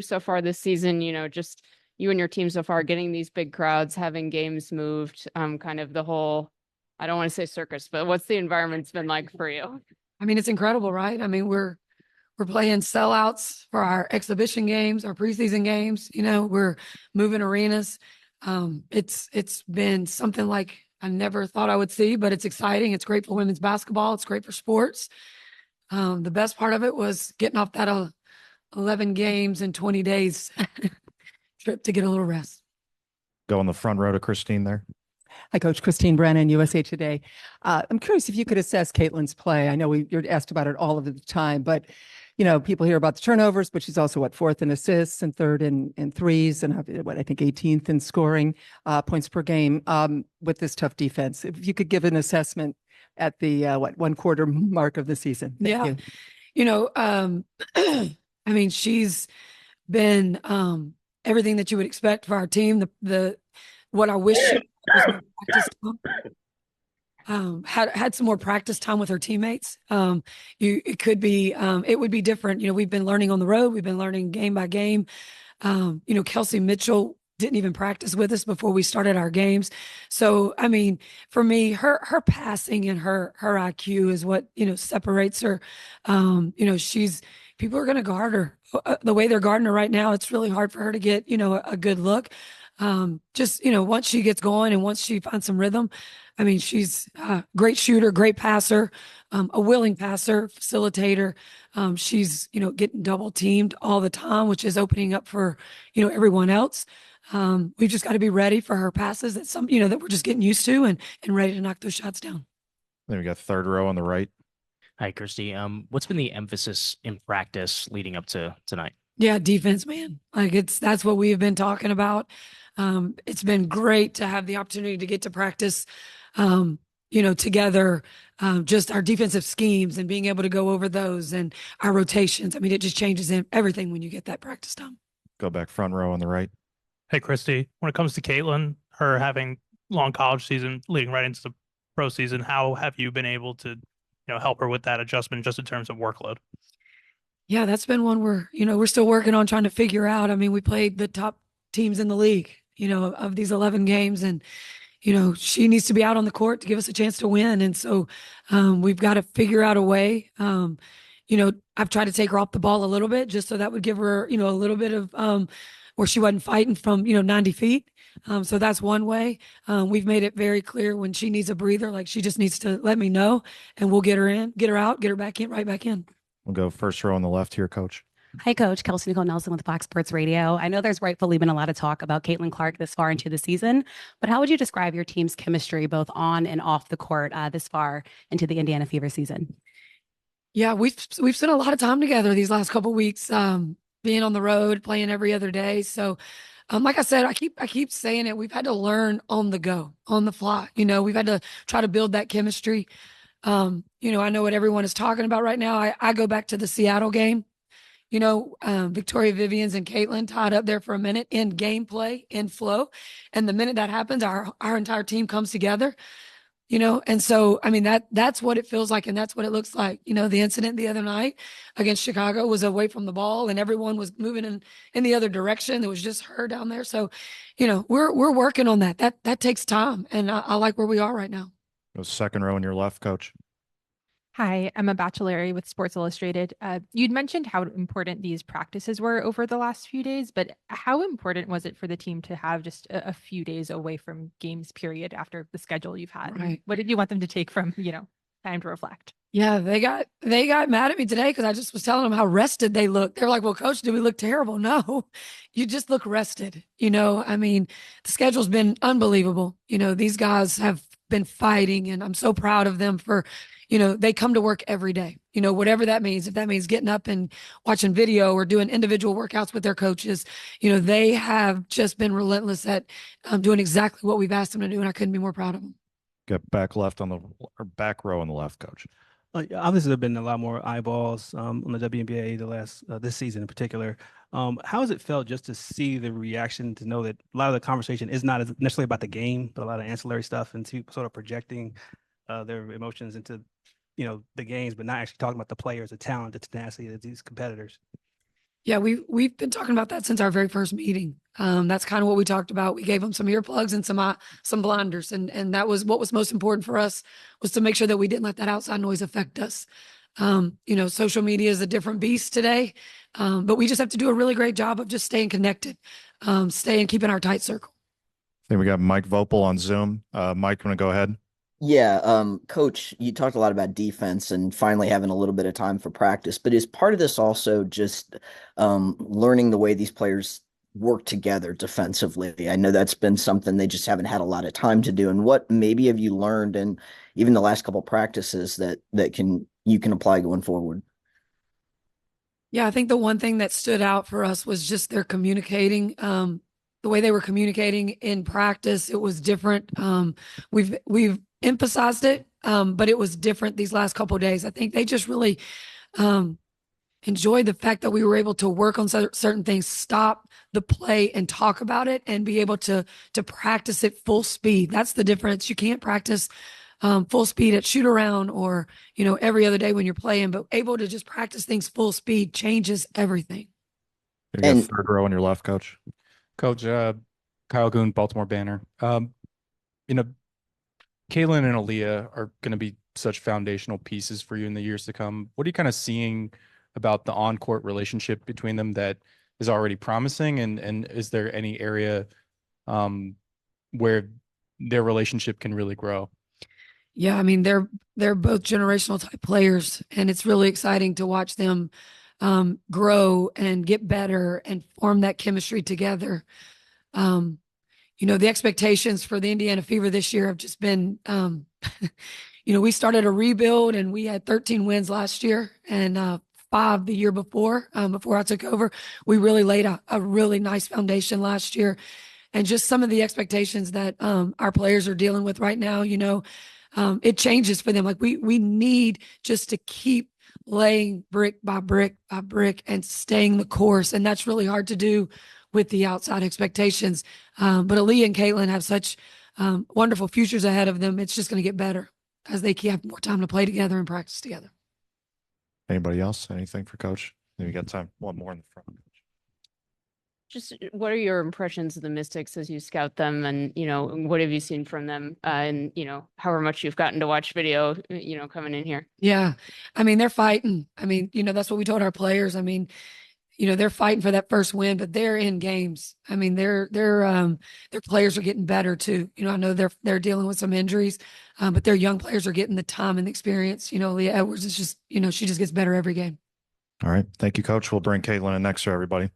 so far this season, just you and your team so far getting these big crowds, having games moved, kind of the whole, I don't want to say circus, but what's the environment's been like for you? I mean, it's incredible, right? I mean, we're playing sellouts for our exhibition games, our preseason games. We're moving arenas. It's been something like I never thought I would see, but it's exciting. It's great for women's basketball. It's great for sports. The best part of it was getting off that 11 games in 20 days trip to get a little rest. Go on the front row to Christine there. Hi, Coach. Christine Brennan, USA Today. I'm curious if you could assess Caitlin's play. I know you're asked about it all of the time, but people hear about the turnovers, but she's also fourth in assists and third in threes, and I think 18th in scoring points per game with this tough defense. If you could give an assessment at the 1 quarter mark of the season. Thank you. I mean, she's been everything that you would expect for our team. What I wish was more practice time. Had some more practice time with her teammates. It would be different. We've been learning on the road. We've been learning game by game. Kelsey Mitchell didn't even practice with us before we started our games. So, I mean, for me, her passing and her IQ is what, separates her. People are going to guard her the way they're guarding her right now. It's really hard for her to get, a good look. Once she gets going and once she finds some rhythm, I mean, she's a great shooter, great passer, a willing passer, facilitator. She's, getting double teamed all the time, which is opening up for, everyone else. We've just got to be ready for her passes that we're just getting used to and ready to knock those shots down. Then we got third row on the right. Hi, Christie. What's been the emphasis in practice leading up to tonight? Yeah, defense, man. That's what we have been talking about. It's been great to have the opportunity to get to practice, together, just our defensive schemes and being able to go over those and our rotations. I mean, it just changes everything when you get that practice time. Go back front row on the right. Hey, Christie, when it comes to Caitlin, her having long college season leading right into the pro season, how have you been able to, help her with that adjustment just in terms of workload? Yeah, that's been one we're still working on trying to figure out. I mean, we played the top teams in the league, of these 11 games, and she needs to be out on the court to give us a chance to win. And so we've got to figure out a way. I've tried to take her off the ball a little bit just so that would give her, a little bit of where she wasn't fighting from, 90 feet. So that's one way. We've made it very clear when she needs a breather, like she just needs to let me know and we'll get her in, get her out, get her back in, right back in. We'll go first row on the left here, Coach. Hi, Coach. Kelsey Nicole Nelson with Fox Sports Radio. I know there's rightfully been a lot of talk about Caitlin Clark this far into the season, but how would you describe your team's chemistry both on and off the court this far into the Indiana Fever season? Yeah, we've spent a lot of time together these last couple of weeks, being on the road, playing every other day. So, like I said, I keep saying it. We've had to learn on the go, on the fly. We've had to try to build that chemistry. I know what everyone is talking about right now. I go back to the Seattle game. Victoria Vivians and Caitlin tied up there for a minute in gameplay, in flow. And the minute that happens, our entire team comes together, and so, I mean, that's what it feels like. And that's what it looks like. The incident the other night against Chicago was away from the ball and everyone was moving in the other direction. It was just her down there. So, we're working on that. That takes time. And I like where we are right now. Go second row on your left, Coach. Hi, I'm a Bachelorette with Sports Illustrated. You'd mentioned how important these practices were over the last few days, but how important was it for the team to have just a few days away from games period after the schedule you've had? Right. What did you want them to take from, time to reflect? Yeah, they got mad at me today because I just was telling them how rested they looked. They're like, well, Coach, do we look terrible? No, you just look rested. I mean, the schedule's been unbelievable. These guys have been fighting and I'm so proud of them for, they come to work every day, whatever that means. If that means getting up and watching video or doing individual workouts with their coaches, they have just been relentless at doing exactly what we've asked them to do. And I couldn't be more proud of them. Get back left on or back row on the left, Coach. Obviously, there have been a lot more eyeballs on the WNBA this season in particular. How has it felt just to see the reaction, to know that a lot of the conversation is not necessarily about the game, but a lot of ancillary stuff and sort of projecting their emotions into, the games, but not actually talking about the players, the talent, the tenacity of these competitors? Yeah, we've been talking about that since our very first meeting. That's kind of what we talked about. We gave them some earplugs and some blinders, and that was what was most important for us, was to make sure that we didn't let that outside noise affect us. Social media is a different beast today, but we just have to do a really great job of just staying connected, keeping our tight circle. I think we got Mike Vopel on Zoom. Mike, want to go ahead? Yeah, Coach, you talked a lot about defense and finally having a little bit of time for practice, but is part of this also just learning the way these players work together defensively? I know that's been something they just haven't had a lot of time to do. And what maybe have you learned in even the last couple practices that you can apply going forward? Yeah, I think the one thing that stood out for us was just their communicating. The way they were communicating in practice, it was different. We've emphasized it, but it was different these last couple of days. I think they just really enjoyed the fact that we were able to work on certain things, stop the play and talk about it, and be able to practice it full speed. That's the difference. You can't practice full speed at shoot around or, every other day when you're playing, but able to just practice things full speed changes everything. You got third row on your left, Coach. Coach, Kyle Goon, Baltimore Banner. Kaylin and Aaliyah are going to be such foundational pieces for you in the years to come. What are you kind of seeing about the on-court relationship between them that is already promising? And is there any area where their relationship can really grow? Yeah, I mean, they're both generational type players, and it's really exciting to watch them grow and get better and form that chemistry together. The expectations for the Indiana Fever this year have just been, we started a rebuild and we had 13 wins last year and 5 the year before I took over. We really laid a really nice foundation last year. And just some of the expectations that our players are dealing with right now, it changes for them. Like we need just to keep laying brick by brick by brick and staying the course. And that's really hard to do with the outside expectations. But Aaliyah and Caitlin have such wonderful futures ahead of them. It's just going to get better as they have more time to play together and practice together. Anybody else? Anything for Coach? Maybe we got time. One more in the front. Just what are your impressions of the Mystics as you scout them, and what have you seen from them, and however much you've gotten to watch video, coming in here? Yeah, I mean, they're fighting. I mean, that's what we told our players. I mean, they're fighting for that first win, but they're in games. I mean, their players are getting better too. I know they're dealing with some injuries, but their young players are getting the time and experience. Leah Edwards is just, she just gets better every game. All right. Thank you, Coach. We'll bring Caitlin in next to everybody.